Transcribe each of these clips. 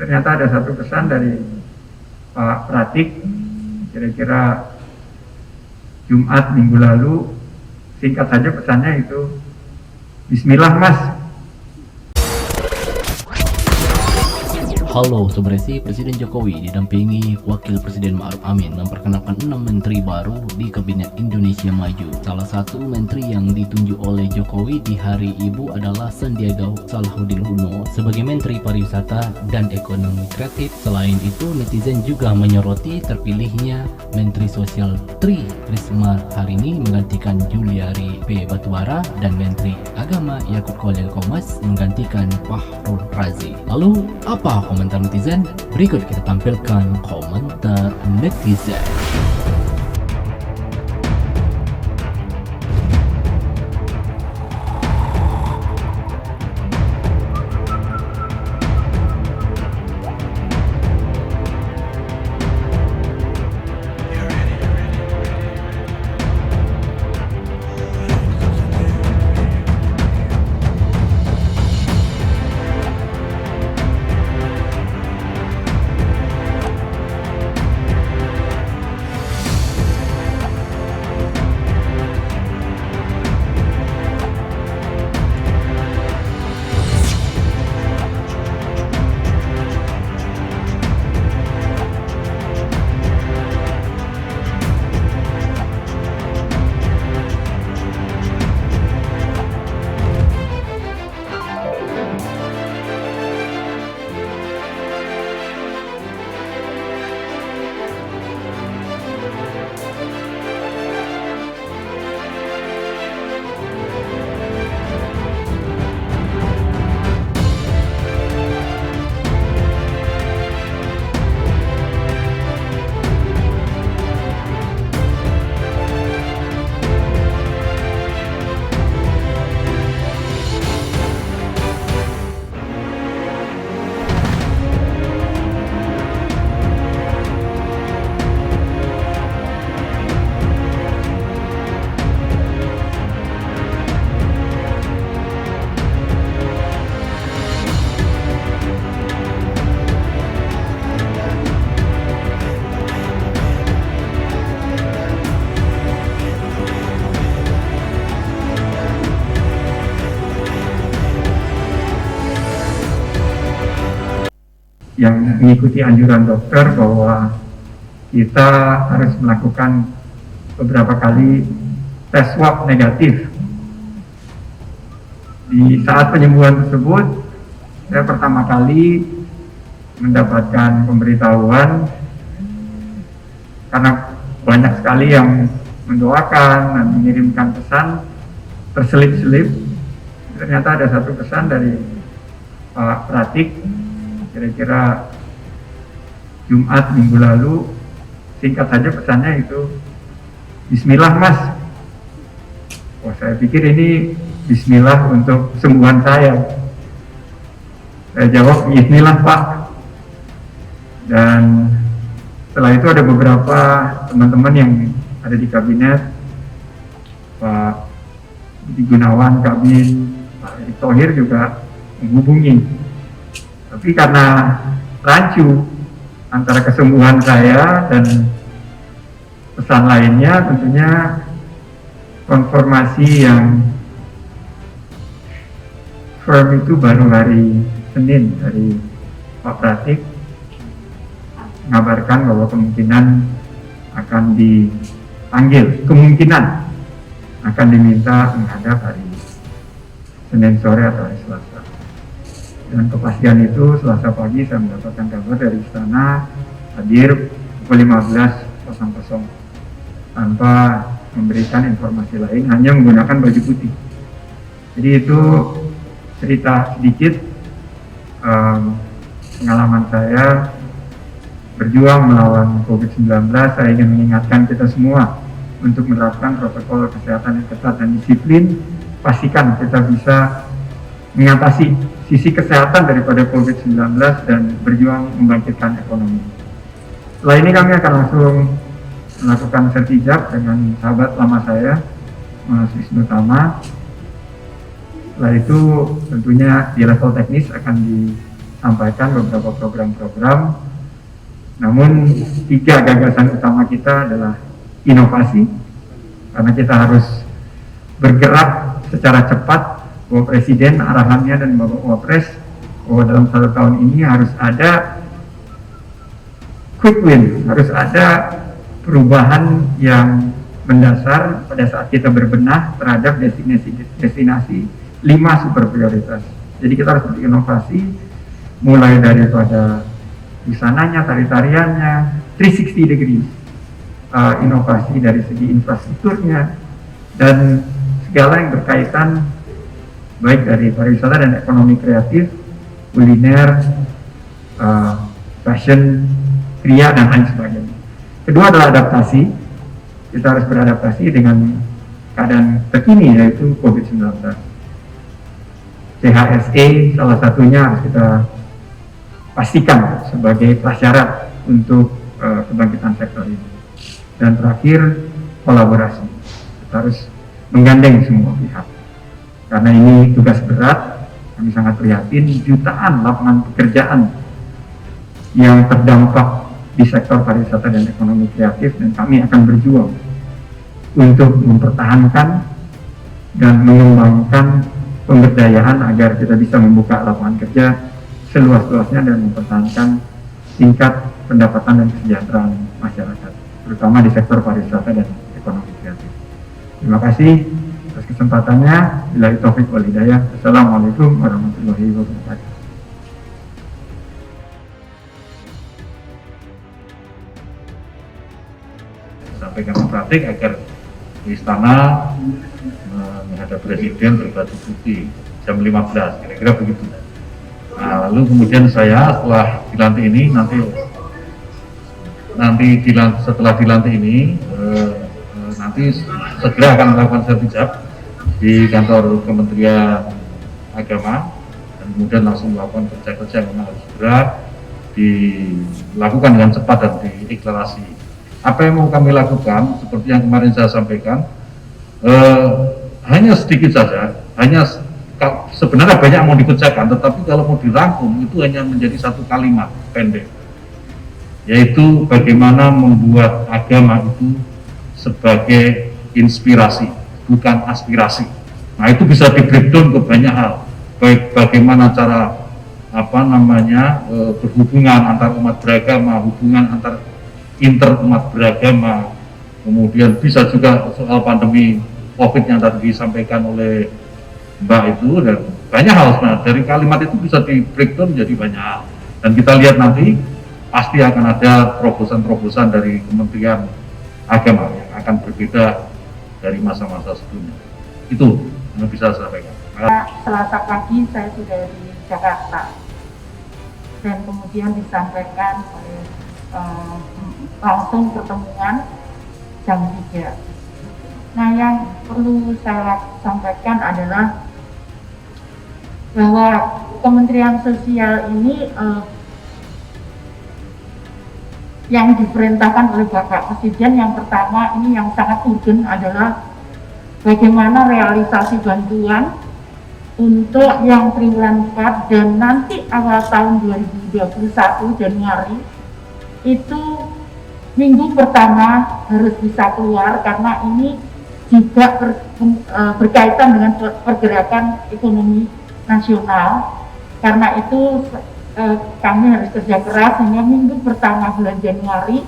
Ternyata ada satu pesan dari Pak Pratik, kira-kira Jumat minggu lalu, singkat saja pesannya itu, Bismillah Mas. Halo Sobat Resi, Presiden Jokowi didampingi Wakil Presiden Ma'ruf Amin memperkenalkan 6 menteri baru di Kabinet Indonesia Maju. Salah satu menteri yang ditunjuk oleh Jokowi di Hari Ibu adalah Sandiaga Salahuddin Uno sebagai Menteri Pariwisata dan Ekonomi Kreatif. Selain itu, netizen juga menyoroti terpilihnya Menteri Sosial Tri Risma hari ini menggantikan Juliari P. Batubara dan Menteri Agama Yakut Khalil Qomas menggantikan Fahrul Razi. Lalu, apa komentar netizen? Berikut kita tampilkan komentar netizen. Yang mengikuti anjuran dokter bahwa kita harus melakukan beberapa kali tes swab negatif. Di saat penyembuhan tersebut, saya pertama kali mendapatkan pemberitahuan karena banyak sekali yang mendoakan dan mengirimkan pesan terselip-selip. Ternyata ada satu pesan dari Pak Pratik, kira-kira Jumat minggu lalu, singkat saja pesannya itu, Bismillah Mas. Wah, saya pikir ini Bismillah untuk kesembuhan saya. Saya jawab, Bismillah Pak. Dan setelah itu ada beberapa teman-teman yang ada di kabinet, Pak Budi Gunawan, Kabin, Pak Erick Thohir juga menghubungi. Tapi karena rancu antara kesembuhan saya dan pesan lainnya, tentunya konfirmasi yang firm itu baru hari Senin dari Pak Pratik mengabarkan bahwa kemungkinan akan dipanggil, kemungkinan akan diminta menghadap hari Senin sore atau hari Selasa. Dan kepastian itu Selasa pagi saya mendapatkan kabar dari istana hadir pukul 15.00 tanpa memberikan informasi lain, hanya menggunakan baju putih. Jadi itu cerita sedikit pengalaman saya berjuang melawan COVID-19. Saya ingin mengingatkan kita semua untuk menerapkan protokol kesehatan yang ketat dan disiplin. Pastikan kita bisa mengatasi sisi kesehatan daripada COVID-19 dan berjuang membangkitkan ekonomi. Setelah ini kami akan langsung melakukan sertijab dengan sahabat lama saya, Mas Wisnu Tama. Setelah itu tentunya di level teknis akan sampaikan beberapa program-program. Namun 3 gagasan utama kita adalah inovasi, karena kita harus bergerak secara cepat. Bapak Presiden arahannya dan Bapak Wapres bahwa dalam 1 tahun ini harus ada quick win, harus ada perubahan yang mendasar pada saat kita berbenah terhadap destinasi 5 super prioritas. Jadi kita harus berinovasi mulai daripada busananya, tari-tariannya, 360 degree, inovasi dari segi infrastrukturnya, dan segala yang berkaitan baik dari pariwisata dan ekonomi kreatif, kuliner, fashion, kria, dan lain sebagainya. Kedua adalah adaptasi. Kita harus beradaptasi dengan keadaan terkini, yaitu COVID-19. CHSE salah satunya harus kita pastikan sebagai prasyarat untuk kebangkitan sektor ini. Dan terakhir, kolaborasi. Kita harus menggandeng semua pihak. Karena ini tugas berat, kami sangat prihatin, jutaan lapangan pekerjaan yang terdampak di sektor pariwisata dan ekonomi kreatif, dan kami akan berjuang untuk mempertahankan dan mengembangkan pemberdayaan agar kita bisa membuka lapangan kerja seluas-luasnya dan mempertahankan tingkat pendapatan dan kesejahteraan masyarakat, terutama di sektor pariwisata dan ekonomi kreatif. Terima kasih atas kesempatannya. Billahi taufiq wal hidayah. Assalamualaikum warahmatullahi wabarakatuh. Sampaikan praktik agar di istana menghadap presiden berbaju putih jam 15, kira-kira begitu. Nah, lalu kemudian saya setelah dilantik ini setelah dilantik ini nanti segera akan melakukan sertijab di kantor Kementerian Agama, dan kemudian langsung melakukan kerja-kerja yang memang harus segera dilakukan dengan cepat dan diiklarasi. Apa yang mau kami lakukan, seperti yang kemarin saya sampaikan, hanya sedikit saja, sebenarnya banyak mau dikerjakan, tetapi kalau mau dirangkum itu hanya menjadi 1 kalimat pendek, yaitu bagaimana membuat agama itu sebagai inspirasi, bukan aspirasi. Nah, itu bisa di breakdown ke banyak hal, baik bagaimana cara berhubungan antar umat beragama, hubungan antar inter umat beragama, kemudian bisa juga soal pandemi COVID yang tadi disampaikan oleh Mbak itu, dan banyak hal sebenarnya. Dari kalimat itu bisa di breakdown menjadi banyak hal, dan kita lihat nanti pasti akan ada terobosan-terobosan dari Kementerian Agama yang akan berbeda dari masa-masa sebelumnya. Itu yang bisa saya sampaikan. Selasa pagi saya sudah di Jakarta, dan kemudian disampaikan oleh langsung pertemuan jam 3. Nah, yang perlu saya sampaikan adalah bahwa Kementerian Sosial ini yang diperintahkan oleh Bapak Presiden, yang pertama ini yang sangat urgent adalah bagaimana realisasi bantuan untuk yang triwulan 4 dan nanti awal tahun 2021 Januari itu minggu pertama harus bisa keluar, karena ini juga berkaitan dengan pergerakan ekonomi nasional. Karena itu kami harus kerja keras sehingga minggu pertama bulan Januari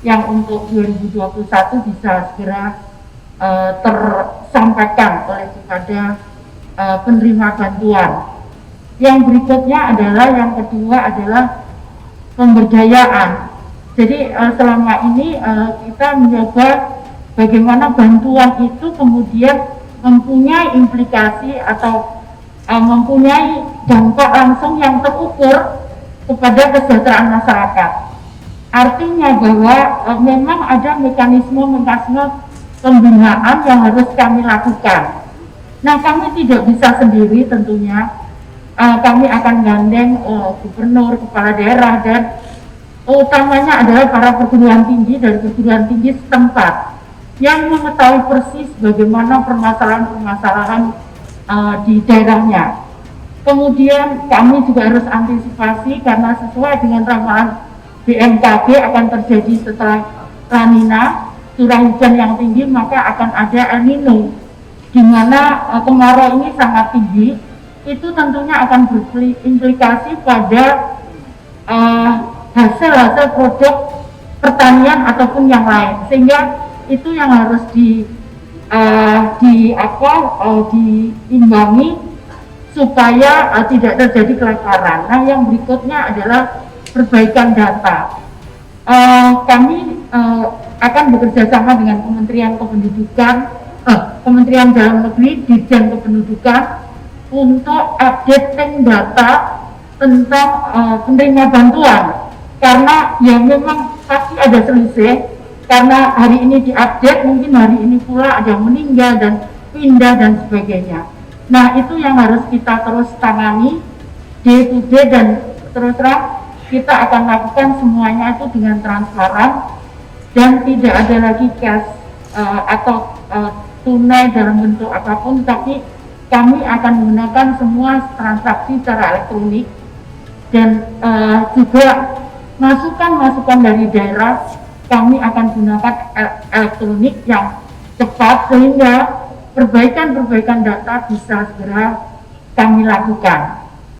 yang untuk 2021 bisa segera tersampaikan oleh kepada penerima bantuan. Yang berikutnya adalah, yang kedua adalah pemberdayaan. Jadi selama ini kita mencoba bagaimana bantuan itu kemudian mempunyai implikasi atau mempunyai dampak langsung yang terukur kepada kesejahteraan masyarakat. Artinya bahwa memang ada mekanisme pembinaan yang harus kami lakukan. Nah, kami tidak bisa sendiri tentunya. Kami akan gandeng gubernur, kepala daerah, dan utamanya adalah para perguruan tinggi dari perguruan tinggi setempat yang mengetahui persis bagaimana permasalahan-permasalahan di daerahnya. Kemudian kami juga harus antisipasi karena sesuai dengan ramalan BMKG akan terjadi setelah La Nina, curah hujan yang tinggi, maka akan ada El Nino, di mana kemarau ini sangat tinggi. Itu tentunya akan berimplikasi pada hasil produk pertanian ataupun yang lain, sehingga itu yang harus diimbangi supaya tidak terjadi kelaparan. Nah, yang berikutnya adalah perbaikan data. Kami akan bekerja sama dengan Kementerian Kependudukan, Kementerian Dalam Negeri, Dirjen Kependudukan untuk updating data tentang penerima bantuan. Karena ya memang pasti ada selisih, karena hari ini diupdate, mungkin hari ini pula ada yang meninggal dan pindah dan sebagainya. Nah, itu yang harus kita terus tangani day to day, dan terus terang kita akan lakukan semuanya itu dengan transparan dan tidak ada lagi cash atau tunai dalam bentuk apapun, tapi kami akan menggunakan semua transaksi secara elektronik, dan juga masukan-masukan dari daerah kami akan gunakan elektronik yang cepat sehingga perbaikan data bisa segera kami lakukan.